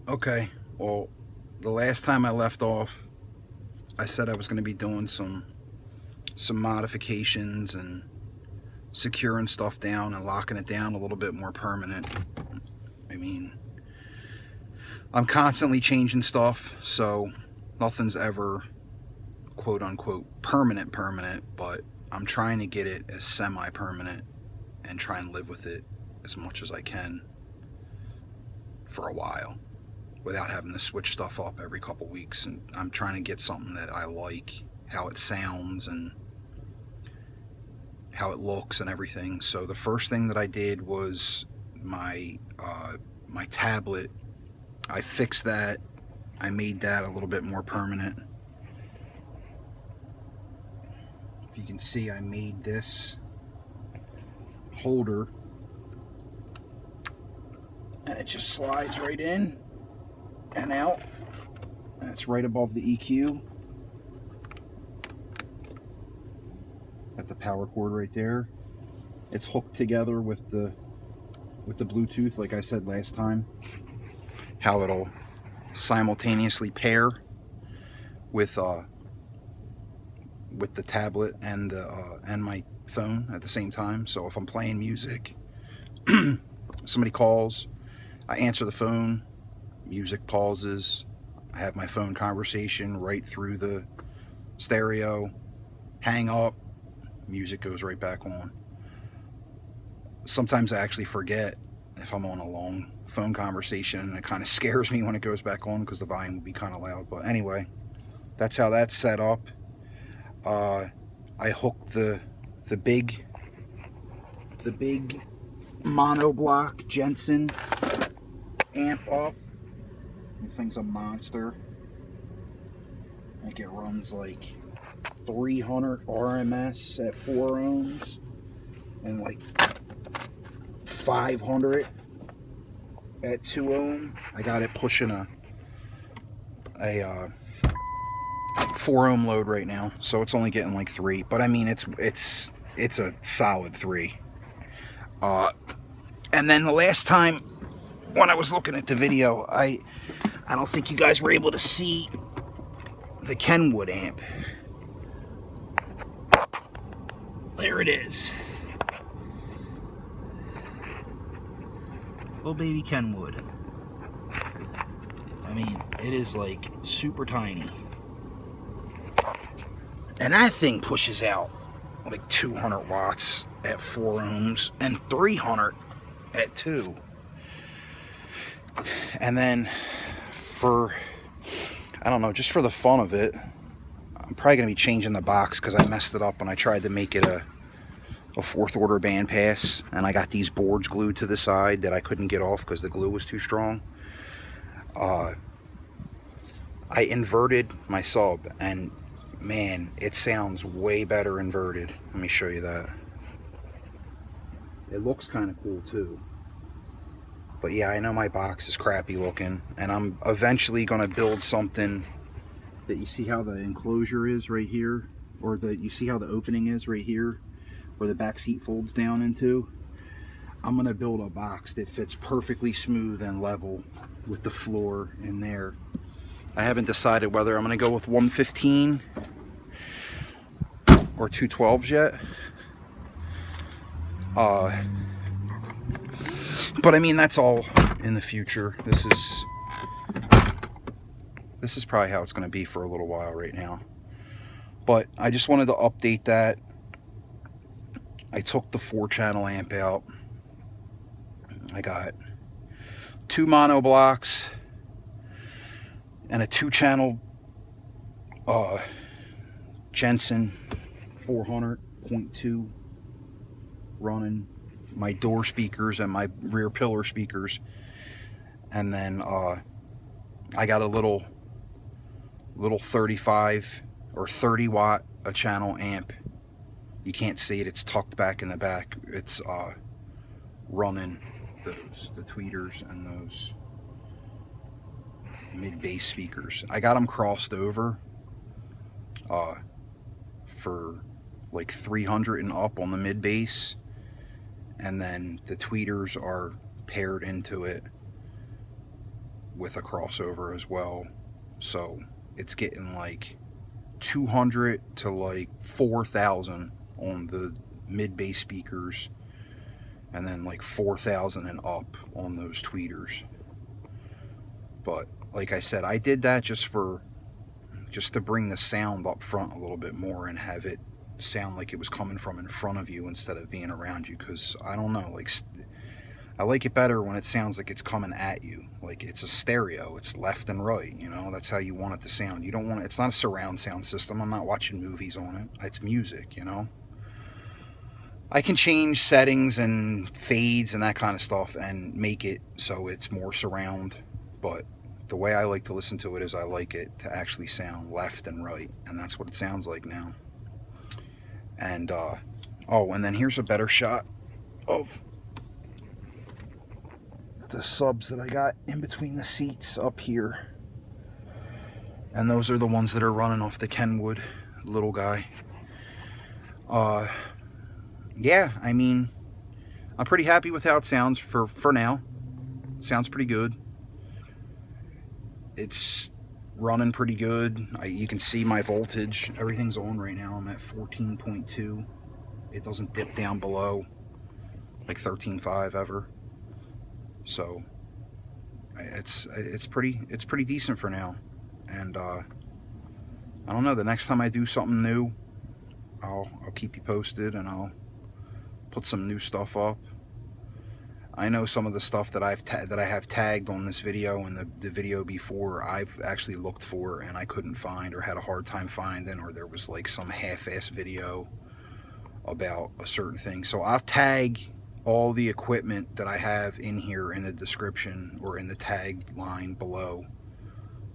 Okay, well, the last time I left off, I said I was going to be doing some modifications and securing stuff down and locking it down a little bit more permanent. I mean, I'm constantly changing stuff, so nothing's ever quote unquote permanent, but I'm trying to get it as semi-permanent and try and live with it as much as I can for a while without having to switch stuff up every couple weeks. And I'm trying to get something that I like, how it sounds and how it looks and everything. So the first thing that I did was my tablet. I fixed that. I made that a little bit more permanent. If you can see, I made this holder and it just slides right in and out, and it's right above the EQ. Got the power cord right there. It's hooked together with the Bluetooth, like I said last time, how it'll simultaneously pair with the tablet and my phone at the same time. So if I'm playing music, somebody calls, I answer the phone, music pauses, I have my phone conversation right through the stereo, hang up, music goes right back on. Sometimes I actually forget if I'm on a long phone conversation, and it kind of scares me when it goes back on because the volume will be kind of loud. But anyway, that's how that's set up. I hooked the big monoblock Jensen amp up. The thing's a monster. I think it runs like 300 RMS at 4 ohms and like 500 at 2 ohm. I got it pushing a 4 ohm load right now, so it's only getting like 3. But I mean, it's a solid 3. And then the last time when I was looking at the video, I don't think you guys were able to see the Kenwood amp. There it is. Little baby Kenwood. I mean, it is like super tiny. And that thing pushes out like 200 watts at 4 ohms and 300 at 2. And then for, I don't know, just for the fun of it, I'm probably going to be changing the box because I messed it up when I tried to make it a 4th order bandpass, and I got these boards glued to the side that I couldn't get off because the glue was too strong. I inverted my sub, and man, it sounds way better inverted. Let me show you that. It looks kind of cool too. But yeah, I know my box is crappy looking, and I'm eventually going to build something that you see how the enclosure is right here, or you see how the opening is right here, where the back seat folds down into. I'm going to build a box that fits perfectly smooth and level with the floor in there. I haven't decided whether I'm going to go with 115 or 212s yet. But I mean, that's all in the future. This is probably how it's going to be for a little while right now. But I just wanted to update that. I took the 4-channel amp out. I got 2 mono blocks and a 2-channel Jensen 400.2 running my door speakers and my rear pillar speakers. And then I got a little 35 or 30 watt a channel amp. You can't see it, it's tucked back in the back. It's running the tweeters and those mid-bass speakers. I got them crossed over for like 300 and up on the mid-bass, and then the tweeters are paired into it with a crossover as well. So it's getting like 200 to like 4,000 on the mid bass speakers, and then like 4,000 and up on those tweeters. But like I said, I did that just to bring the sound up front a little bit more and have it sound like it was coming from in front of you instead of being around you, because I don't know, like, I like it better when it sounds like it's coming at you, like it's a stereo, it's left and right, you know, that's how you want it to sound. You don't want it, it's not a surround sound system, I'm not watching movies on it, it's music, you know. I can change settings and fades and that kind of stuff and make it so it's more surround, but the way I like to listen to it is I like it to actually sound left and right, and that's what it sounds like now. And oh, and then here's a better shot of the subs that I got in between the seats up here, and those are the ones that are running off the Kenwood little guy. Yeah, I mean, I'm pretty happy with how it sounds for now. It sounds pretty good. It's running pretty good. You can see my voltage. Everything's on right now. I'm at 14.2. It doesn't dip down below like 13.5 ever. So it's pretty decent for now. And I don't know. The next time I do something new, I'll keep you posted, and I'll put some new stuff up. I know some of the stuff that I have tagged on this video and the video before, I've actually looked for and I couldn't find, or had a hard time finding, or there was like some half-ass video about a certain thing. So I'll tag all the equipment that I have in here in the description or in the tag line below.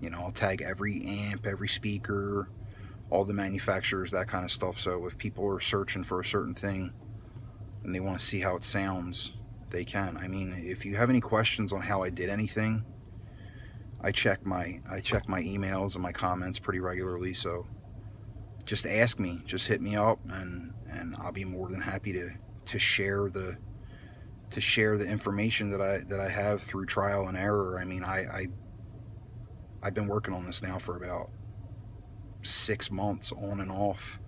You know, I'll tag every amp, every speaker, all the manufacturers, that kind of stuff. So if people are searching for a certain thing and they want to see how it sounds, they can. I mean, if you have any questions on how I did anything, I check my emails and my comments pretty regularly, so just ask me, just hit me up, and I'll be more than happy to share the information that I have through trial and error. I mean, I've been working on this now for about 6 months on and off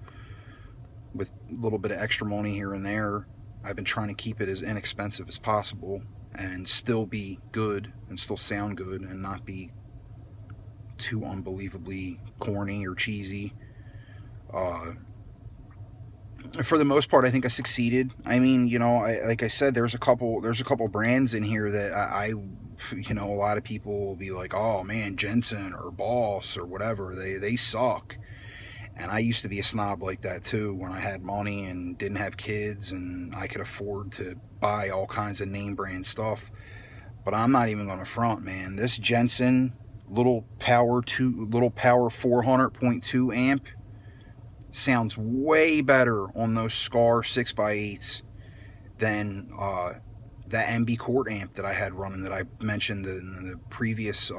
with a little bit of extra money here and there. I've been trying to keep it as inexpensive as possible and still be good and still sound good and not be too unbelievably corny or cheesy. For the most part, I think I succeeded. I mean, you know, like I said, there's a couple brands in here that I you know, a lot of people will be like, oh man, Jensen or Boss or whatever, they suck. And I used to be a snob like that too, when I had money and didn't have kids and I could afford to buy all kinds of name brand stuff. But I'm not even going to front, man. This Jensen little power 400.2 amp sounds way better on those Scar 6x8s than that MB Court amp that I had running, that I mentioned in the previous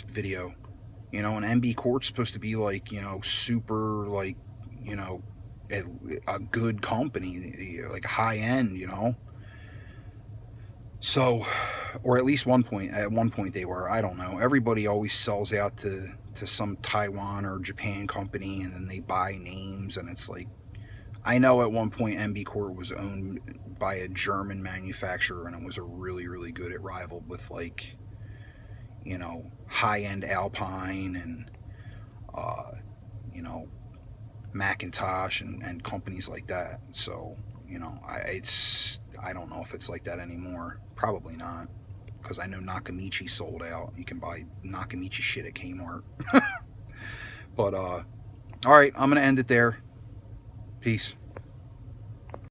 video. You know, an MB Court's supposed to be like, you know, super, like, you know, a good company, like high end, you know. So, or at least at one point they were. I don't know. Everybody always sells out to some Taiwan or Japan company, and then they buy names, and it's like, I know at one point MB Court was owned by a German manufacturer, and it was a really, really good. It rivaled with, like, you know, high-end Alpine and you know, Macintosh and companies like that. So, you know, I don't know if it's like that anymore. Probably not, because I know Nakamichi sold out. You can buy Nakamichi shit at Kmart. But all right, I'm gonna end it there. Peace.